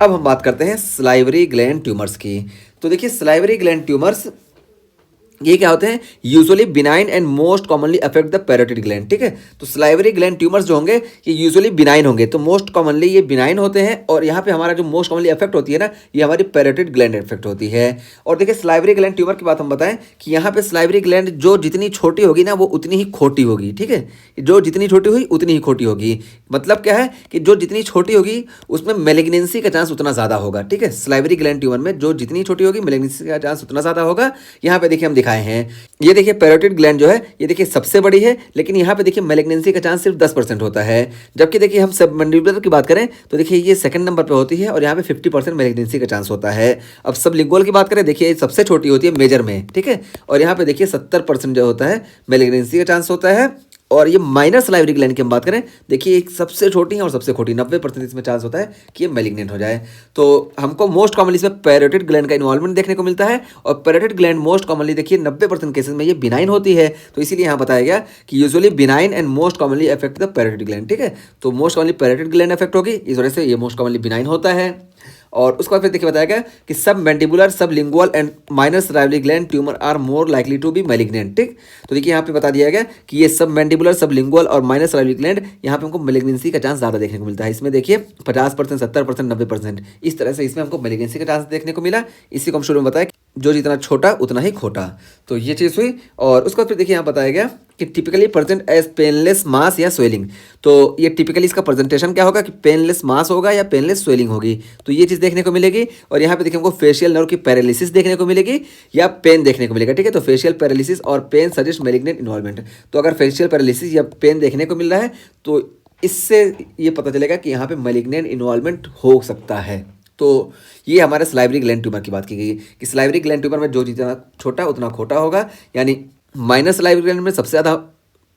अब हम बात करते हैं सलाइवरी ग्लैंड ट्यूमर्स की। तो देखिए सलाइवरी ग्लैंड ट्यूमर्स ये क्या होते हैं, usually benign and most commonly affect the parotid gland. ठीक है, तो सलाइवरी ग्लैंड ट्यूमर्स जो होंगे ये यूजुअली बिनाइन होंगे, तो मोस्ट कॉमनली ये बिनाइन होते हैं। और यहाँ पे हमारा जो मोस्ट कॉमनली अफेक्ट होती है ना, ये हमारी पैरोटिड ग्लैंड इफेक्ट होती है। और देखिए सलाइवरी ग्लैंड ट्यूमर की बात हम बताएं कि यहाँ पे सलाइवरी ग्लैंड जो जितनी छोटी होगी ना वो उतनी ही खोटी होगी। ठीक है, जो जितनी छोटी हुई उतनी ही खोटी होगी। मतलब क्या है कि जो जितनी छोटी होगी उसमें मेलिग्नेंसी का चांस उतना ज़्यादा होगा। ठीक है, सलाइवरी ग्लैंड ट्यूमर में जो जितनी छोटी होगी मेलिग्नेंसी का चांस उतना ज़्यादा होगा। यहाँ पे देखिए हम दिखाए हैं, ये देखिए पैरोटिड ग्लैंड जो है ये देखिए सबसे बड़ी है, लेकिन यहाँ पे देखिए मेलिग्नेंसी का चांस सिर्फ 10% होता है। जबकि देखिए हम सबमैंडिबुलर की बात करें तो देखिए ये सेकंड नंबर पे होती है और यहाँ पे 50% मेलिग्नेंसी का चांस होता है। अब सबलिंगुअल की बात करें, देखिए ये सबसे छोटी होती है मेजर में। ठीक है, और यहाँ पे देखिए 70% जो होता है मेलिग्नेंसी का चांस होता है। और ये माइनर सलाइवरी ग्लैंड की हम बात करें, देखिए एक सबसे छोटी है और सबसे खोटी, 90% इसमें चांस होता है कि ये मैलिग्नेंट हो जाए। तो हमको मोस्ट कॉमनली इसमें पैरोटिड ग्लैंड का इन्वॉल्वमेंट देखने को मिलता है। और पैरोटिड ग्लैंड मोस्ट कॉमनली देखिए 90% केसेस में ये बिनाइन होती है। तो इसीलिए यहाँ बताया गया कि usually benign and most commonly affect the parotid gland. ठीक है, तो most commonly parotid gland affect होगी, इस वजह से ये मोस्ट कॉमनली बिनाइन होता है। और उसके बाद फिर देखिए बताया गया कि submandibular, sublingual and minor salivary gland tumour are more likely to be malignant. ठीक, तो देखिए यहाँ पे बता दिया गया कि ये सब मैंडिबुलर, सब लिंगुअल और माइनर सलाइवरी ग्लैंड यहाँ पे हमको मैलिग्नेंसी का चांस ज़्यादा देखने को मिलता है। इसमें देखिए 50%, 70%, 90%, इस तरह से इसमें हमको मैलिग्नेंसी का चांस देखने को मिला। इसी को हम शुरू में बताया जो जितना छोटा उतना ही खोटा। तो ये चीज़ हुई। और उसके बाद फिर देखिए यहाँ बताया गया कि टिपिकली प्रेजेंट एज पेनलेस मास या स्वेलिंग। तो ये टिपिकली इसका प्रेजेंटेशन क्या होगा कि पेनलेस मास होगा या पेनलेस स्वेलिंग होगी, तो ये चीज़ देखने को मिलेगी। और यहाँ पे देखिए हमको फेशियल नर्व की पैरालिसिस देखने को मिलेगी या पेन देखने को मिलेगा। ठीक है, तो फेशियल पैरालिसिस और पेन सजेस्ट मैलिग्नेंट इन्वॉल्वमेंट। तो अगर फेशियल पैरालिसिस या पेन देखने को मिल रहा है तो इससे ये पता चलेगा कि यहाँ पे मैलिग्नेंट इन्वॉल्वमेंट हो सकता है। तो ये हमारे सलाइवरी ग्लैंड ट्यूमर की बात की गई कि सलाइवरी ग्लैंड ट्यूमर में जो जितना छोटा उतना खोटा होगा, यानी माइनर सलाइवरी ग्लैंड में सबसे ज़्यादा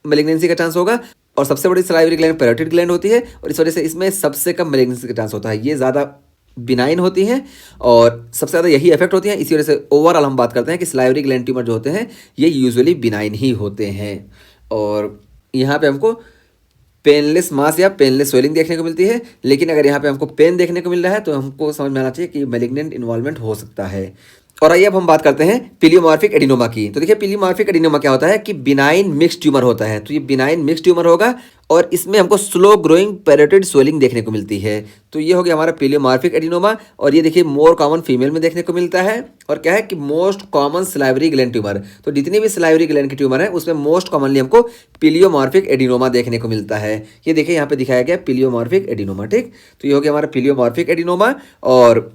मैलिग्नेंसी का चांस होगा। और सबसे बड़ी सलाइवरी ग्लैंड पैरोटिड ग्लैंड होती है और इस वजह से इसमें सबसे कम मैलिग्नेंसी का चांस होता है। ये ज़्यादा बिनाइन होती हैं और सबसे ज़्यादा यही इफेक्ट होती हैं। इसी वजह से ओवरऑल हम बात करते हैं कि सलाइवरी ग्लैंड ट्यूमर जो होते हैं ये यूजुअली बिनाइन ही होते हैं। और यहाँ पे हमको पेनलेस मास या पेनलेस स्वेलिंग देखने को मिलती है, लेकिन अगर यहाँ पे हमको पेन देखने को मिल रहा है तो हमको समझ में आना चाहिए कि मैलिग्नेंट इन्वॉल्वमेंट हो सकता है। और आइए अब हम बात करते हैं पिलियोमॉर्फिक एडिनोमा की। तो देखिए पिलियोमॉर्फिक एडिनोमा क्या होता है कि बिनाइन मिक्स ट्यूमर होता है। तो ये बिनाइन मिक्स ट्यूमर होगा और इसमें हमको स्लो ग्रोइंग पैरोटिड स्वेलिंग देखने को मिलती है। तो ये हो गया हमारा पिलियोमॉर्फिक एडिनोमा। और ये देखिए मोर कॉमन फीमेल में देखने को मिलता है। और क्या है कि most common salivary gland tumour, तो जितनी भी सलाइवरी ग्लैंड की ट्यूमर है उसमें मोस्ट कॉमनली हमको पिलियोमॉर्फिक एडिनोमा देखने को मिलता है। ये देखिए यहाँ पे दिखाया गया पिलियोमॉर्फिक एडिनोमा। ठीक, तो ये हो गया हमारा पिलियोमॉर्फिक एडिनोमा। और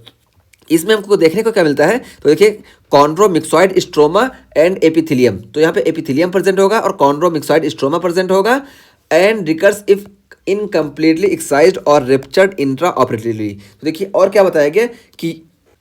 इसमें हमको देखने को क्या मिलता है, तो देखिए कॉन्ड्रोमिक्सॉइड स्ट्रोमा एंड एपिथेलियम। तो यहाँ पे एपिथेलियम प्रेजेंट होगा और कॉन्ड्रोमिक्सॉइड स्ट्रोमा प्रेजेंट होगा एंड रिकर्स इफ इनकम्प्लीटली एक्साइज्ड और रेप्चर्ड इंट्रा ऑपरेटिवली। तो देखिए और क्या बताया गया कि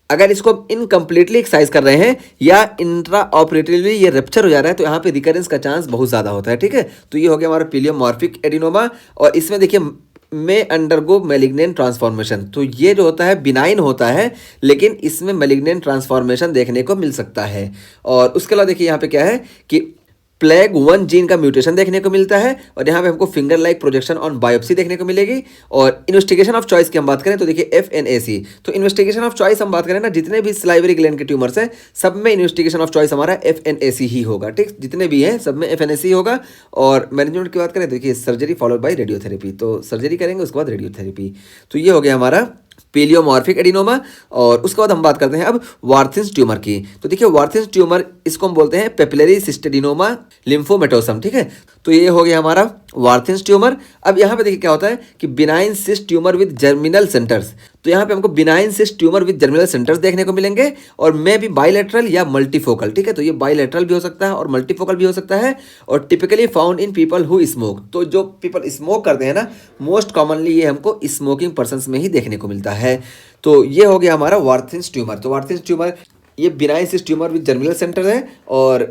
अगर इसको इनकम्प्लीटली एक्साइज कर रहे हैं या इंट्रा ऑपरेटिवली ये रेप्चर हो जा रहा है तो यहाँ पे रिकरेंस का चांस बहुत ज़्यादा होता है। ठीक है, तो ये हो गया हमारा पिलियोमॉर्फिक एडिनोमा। और इसमें देखिए में अंडरगो मैलिग्नेंट ट्रांसफॉर्मेशन। तो ये जो होता है बिनाइन होता है लेकिन इसमें मैलिग्नेंट ट्रांसफॉर्मेशन देखने को मिल सकता है। और उसके अलावा देखिए यहाँ पे क्या है कि प्लेग 1 जीन का म्यूटेशन देखने को मिलता है और यहाँ पे हमको finger like projection on biopsy देखने को मिलेगी। और इन्वेस्टिगेशन ऑफ चॉइस की हम बात करें तो देखिए FNAC। तो इन्वेस्टिगेशन ऑफ चॉइस हम बात करें ना, जितने भी सलाइवरी ग्लैंड के ट्यूमर्स हैं सब में इन्वेस्टिगेशन ऑफ चॉइस हमारा FNAC ही होगा। ठीक, जितने भी हैं सब में FNAC होगा। और मैनेजमेंट की बात करें देखिए सर्जरी फॉलोड बाई रेडियोथेरेपी, तो सर्जरी करेंगे उसके बाद रेडियोथेरेपी। तो ये हो गया हमारा पिलियोमॉर्फिक एडिनोमा। और उसके बाद हम बात करते हैं अब वार्थिन्स ट्यूमर की। तो देखिए वार्थिन्स ट्यूमर इसको हम बोलते हैं पेपिलरी सिस्टेडिनोमा लिम्फोमेटोसम। ठीक है, तो ये हो गया हमारा वार्थिन्स ट्यूमर। अब यहाँ पे देखिए क्या होता है कि benign cyst tumour with germinal centres. तो यहाँ पे हमको benign cyst tumour with germinal centres देखने को मिलेंगे और मे भी बाइलेटरल या मल्टीफोकल। ठीक है, तो ये बाइलेटरल भी हो सकता है और मल्टीफोकल भी हो सकता है। और typically found in people who smoke. तो जो पीपल स्मोक करते हैं ना, मोस्ट कॉमनली ये हमको स्मोकिंग पर्सनस में ही देखने को मिलता है। तो ये हो गया हमारा वार्थिन्स ट्यूमर। तो वार्थिन्स ट्यूमर ये benign cyst tumour with germinal centre है और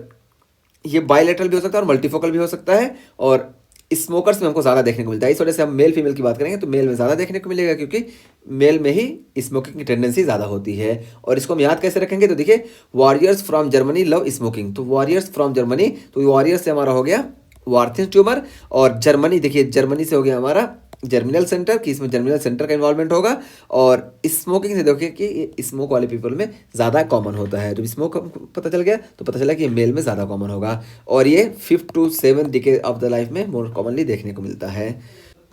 ये बाइलेटरल भी हो सकता है और मल्टीफोकल भी हो सकता है। और स्मोकर्स में हमको ज़्यादा देखने को मिलता है। इस वजह से हम मेल फीमेल की बात करेंगे तो मेल में ज़्यादा देखने को मिलेगा क्योंकि मेल में ही स्मोकिंग की टेंडेंसी ज़्यादा होती है। और इसको हम याद कैसे रखेंगे, तो देखिए warriors from Germany love smoking. तो वॉरियर्स फ्रॉम जर्मनी, तो वॉरियर्स से हमारा हो गया वार्थिन्स ट्यूमर। और जर्मनी देखिए जर्मनी से हो गया हमारा जर्मिनल सेंटर कि इसमें जर्मिनल सेंटर का इन्वॉल्वमेंट होगा। और स्मोकिंग से देखिए कि ये स्मोक वाले पीपल में ज़्यादा कॉमन होता है। जब स्मोक पता चल गया तो पता चला कि ये मेल में ज़्यादा कॉमन होगा और ये 5 to 7 decade of the life में मोर कॉमनली देखने को मिलता है।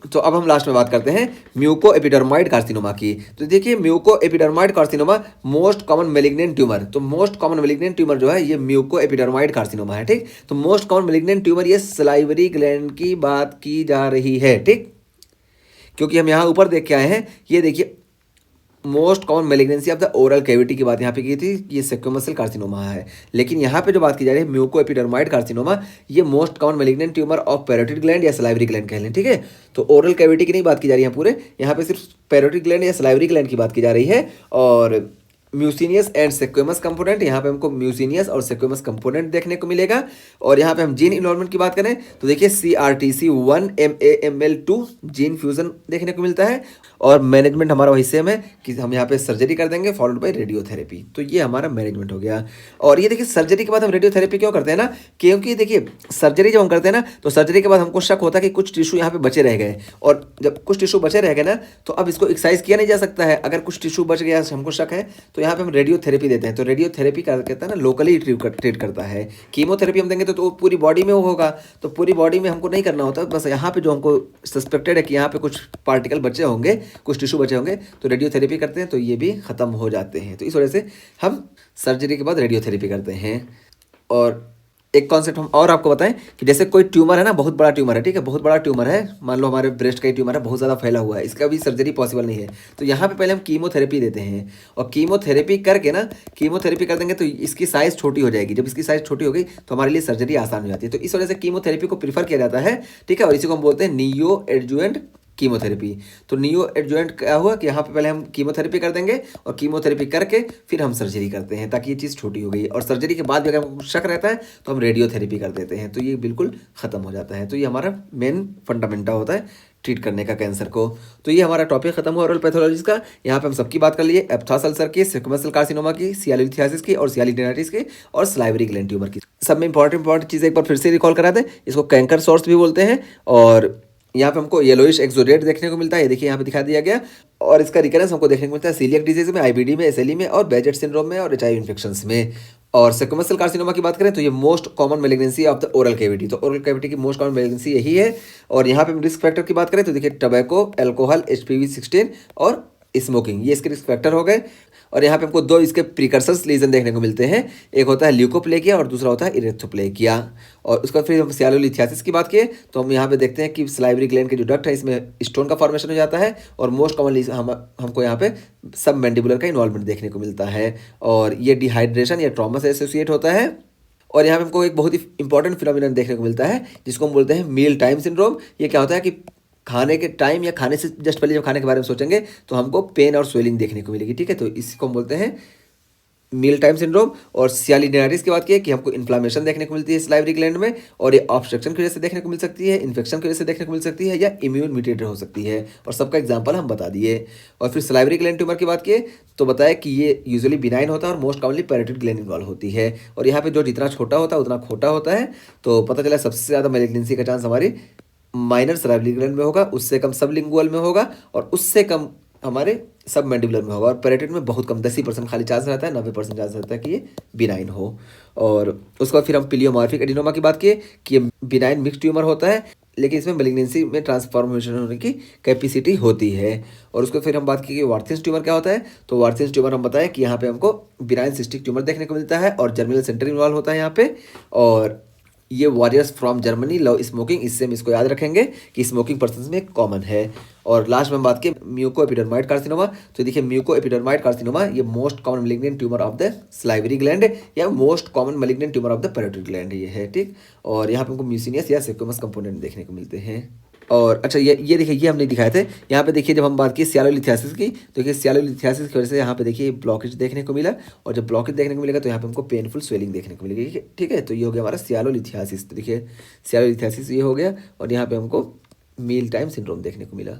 तो अब हम लास्ट में बात करते हैं म्यूको एपिडर्माइड कार्सिनोमा की। तो देखिए mucoepidermoid carcinoma most common malignant tumour. तो मोस्ट कॉमन मेलिग्नेंट ट्यूमर जो है ये म्यूको एपिडर्माइड कार्सिनोमा है, ठीक। तो मोस्ट कॉमन मेलिग्नेंट ट्यूमर ये सलाइवरी ग्लैंड की बात की जा रही है, ठीक। क्योंकि हम यहाँ ऊपर देख के आए हैं, ये देखिए most common malignancy of the oral cavity की बात यहाँ पे की थी, ये स्क्वैमस सेल कार्सिनोमा है। लेकिन यहाँ पे जो बात की जा रही है म्यूको एपिडर्माइड कार्सिनोमा, ये most common malignant tumour of parotid gland या सलाइवरी ग्लैंड कह लें, ठीक है। तो ओरल कैविटी की नहीं बात की जा रही है पूरे, यहाँ पे सिर्फ पैरोटिड ग्लैंड या सलाइवरी ग्लैंड की बात की जा रही है। और म्यूसिनियस एंड सेक्वेमस कंपोनेंट, यहाँ पे हमको म्यूसिनियस और सेक्वेमस कंपोनेंट देखने को मिलेगा। और यहाँ पे हम जीन इन्वॉल्वमेंट की बात करें तो देखिए CRTC1 MAML2 जीन फ्यूजन देखने को मिलता है। और मैनेजमेंट हमारा वही सेम है कि हम यहाँ पे सर्जरी कर देंगे फॉलोड बाय रेडियोथेरेपी। तो ये हमारा मैनेजमेंट हो गया। और ये देखिए सर्जरी के बाद हम रेडियोथेरेपी क्यों करते हैं ना, क्योंकि देखिए सर्जरी जब हम करते हैं ना तो सर्जरी के बाद हमको शक होता है कि कुछ टिश्यू यहाँ पे बचे रह गए। और जब कुछ टिश्यू बचे रह गए ना तो अब इसको एक्सरसाइज किया नहीं जा सकता है। अगर कुछ टिश्यू बच गया हमको शक है तो यहाँ पे हम रेडियोथेरेपी देते हैं। तो रेडियोथेरेपी कहता है ना लोकली ट्रीट करता है। कीमोथेरेपी हम देंगे तो पूरी बॉडी में वो होगा, तो पूरी बॉडी में हमको नहीं करना होता, बस यहाँ पे जो हमको सस्पेक्टेड है कि यहाँ पे कुछ पार्टिकल बचे होंगे, कुछ टिश्यू बचे होंगे, तो रेडियोथेरेपी करते हैं तो ये भी ख़त्म हो जाते हैं। तो इस वजह से हम सर्जरी के बाद रेडियोथेरेपी करते हैं। और एक कॉन्सेप्ट हम और आपको बताएं कि जैसे कोई ट्यूमर है ना, बहुत बड़ा ट्यूमर है, ठीक है, बहुत बड़ा ट्यूमर है, मान लो हमारे ब्रेस्ट का ही ट्यूमर है, बहुत ज़्यादा फैला हुआ है, इसका भी सर्जरी पॉसिबल नहीं है। तो यहाँ पे पहले हम कीमोथेरेपी देते हैं और कीमोथेरेपी करके ना, कीमोथेरेपी कर देंगे तो इसकी साइज़ छोटी हो जाएगी। जब इसकी साइज़ छोटी हो गई तो हमारे लिए सर्जरी आसान हो जाती है। तो इस वजह से कीमोथेरेपी को प्रीफर किया जाता है, ठीक है। और इसी को हम बोलते हैं नियो एडजुवेंट कीमोथेरेपी। तो नियो एडजुवेंट क्या हुआ कि यहाँ पे पहले हम कीमोथेरेपी कर देंगे और कीमोथेरेपी करके फिर हम सर्जरी करते हैं ताकि ये चीज़ छोटी हो गई। और सर्जरी के बाद भी अगर हमको शक रहता है तो हम रेडियोथेरेपी कर देते हैं, तो ये बिल्कुल ख़त्म हो जाता है। तो ये हमारा मेन फंडामेंटा होता है ट्रीट करने का कैंसर को। तो ये हमारा टॉपिक खत्म हुआ ओरल पैथोलॉजीज का। यहाँ पे हम सबकी बात कर लिए, एप्थस अल्सर की, स्क्वैमस सेल कार्सिनोमा की, सियालिथियासिस की और सियालिडेनाइटिस की और सलाइवरी ग्लैंड ट्यूमर की। सब में इंपॉर्टेंट चीज़ एक बार फिर से रिकॉल करा दें, इसको कैंकर सोर्स भी बोलते हैं। और यहाँ पे हमको येलोइश एक्सोडेट देखने को मिलता है, ये देखिए यहाँ पे दिखा दिया गया। और इसका रिकरेंस हमको देखने को मिलता है सीलियक डिजीज में, IBD में, SLE में और बेजेट सिंड्रोम में और HIV इन्फेक्शंस में। और स्क्वैमस सेल कार्सिनोमा की बात करें तो ये most common malignancy of the oral cavity. तो ओरल कैविटी की मोस्ट कॉमन मेलिग्नेंसी यही है। और यहाँ पे रिस्क फैक्टर की बात करें तो देखिए टबैको, अल्कोहल, HPV-16 और स्मोकिंग, ये इसके रिस्क फैक्टर हो गए। और यहाँ पे हमको दो इसके प्रिकर्सर्स लीजन देखने को मिलते हैं, एक होता है ल्यूकोप्लेकिया और दूसरा होता है इरेथ्रोप्लेकिया। और उसके बाद फिर हम सियालोलिथियासिस की बात किए तो हम यहाँ पे देखते हैं कि सलाइवरी ग्लैंड के जो डक्ट है इसमें स्टोन का फॉर्मेशन हो जाता है। और मोस्ट कॉमनली हमको यहाँ पे सब मैंडिबुलर का इन्वॉल्वमेंट देखने को मिलता है। और ये डिहाइड्रेशन या ट्रॉमा से एसोसिएट होता है। और यहाँ पे हमको एक बहुत ही इंपॉर्टेंट फिनोमिनन देखने को मिलता है जिसको हम बोलते हैं मील टाइम सिंड्रोम। ये क्या होता है कि खाने के टाइम या खाने से जस्ट पहले जब खाने के बारे में सोचेंगे तो हमको पेन और स्वेलिंग देखने को मिलेगी, ठीक है। तो इसको हम बोलते हैं मील टाइम सिंड्रोम। और सियालिडेनाइटिस की बात की कि हमको इन्फ्लामेशन देखने को मिलती है सलाइवरी ग्लैंड में, और ये ऑब्स्ट्रक्शन की वजह से देखने को मिल सकती है, इन्फेक्शन की वजह से देखने को मिल सकती है या इम्यून मीडिएटेड हो सकती है। और सबका एग्जांपल हम बता दिए। और फिर सलाइवरी ग्लैंड ट्यूमर की बात की तो बताया कि ये यूजुअली बिनाइन होता है और most commonly parotid gland involve होती है। और यहाँ पे जो जितना छोटा होता है उतना खोटा होता है। तो पता चला सबसे ज़्यादा मैलिग्नेंसी का चांस हमारी माइनर सलाइवरी ग्लैंड में होगा, उससे कम सबलिंगुअल में होगा और उससे कम हमारे सब मैंडिबुलर में होगा। और पैरेटिड में बहुत कम 10% खाली चांस रहता है, 90% चांस रहता है कि ये बिनाइन हो। और उसके बाद फिर हम पिलियोमॉर्फिक एडिनोमा की बात किए कि ये बिनाइन मिक्स ट्यूमर होता है लेकिन इसमें मैलिग्नेंसी में ट्रांसफॉर्मेशन होने की कैपेसिटी होती है। और उसको फिर हम बात की कि वार्थिन्स ट्यूमर क्या होता है। तो वार्थिन्स ट्यूमर हम बताएं कि यहाँ पे हमको बिनाइन सिस्टिक ट्यूमर देखने को मिलता है और जर्मिनल सेंटर इन्वॉल्व होता है यहाँ पे। और ये warriors from Germany love smoking, इससे हम इसको याद रखेंगे कि स्मोकिंग पर्सन में कॉमन है। और लास्ट में हम बात की म्यूको एपिडर्माइड कार्सिनोमा। तो देखिए म्यूको एपिडर्माइड कार्सिनोमा ये most common malignant tumour of the salivary gland या most common malignant tumour of the parotid gland ये है, ठीक। और यहाँ पे हमको म्यूसिनियस या सेक्वेमस कंपोनेंट देखने को मिलते हैं। और अच्छा ये देखिए ये हमने दिखाए थे यहाँ पे। देखिए जब हम बात की सियालोलिथियासिस की तो देखिए सियालोलिथियासिस की वजह से यहाँ पे देखिए ब्लॉकेज देखने को मिला। और जब ब्लॉकेज देखने को मिलेगा तो यहाँ पे हमको पेनफुल स्वेलिंग देखने को मिलेगी, ठीक है। तो ये हो गया हमारा सियालोलिथियासिस। तो देखिए सियालोलिथियासिस ये हो गया और यहाँ पे हमको मील टाइम सिंड्रोम देखने को मिला।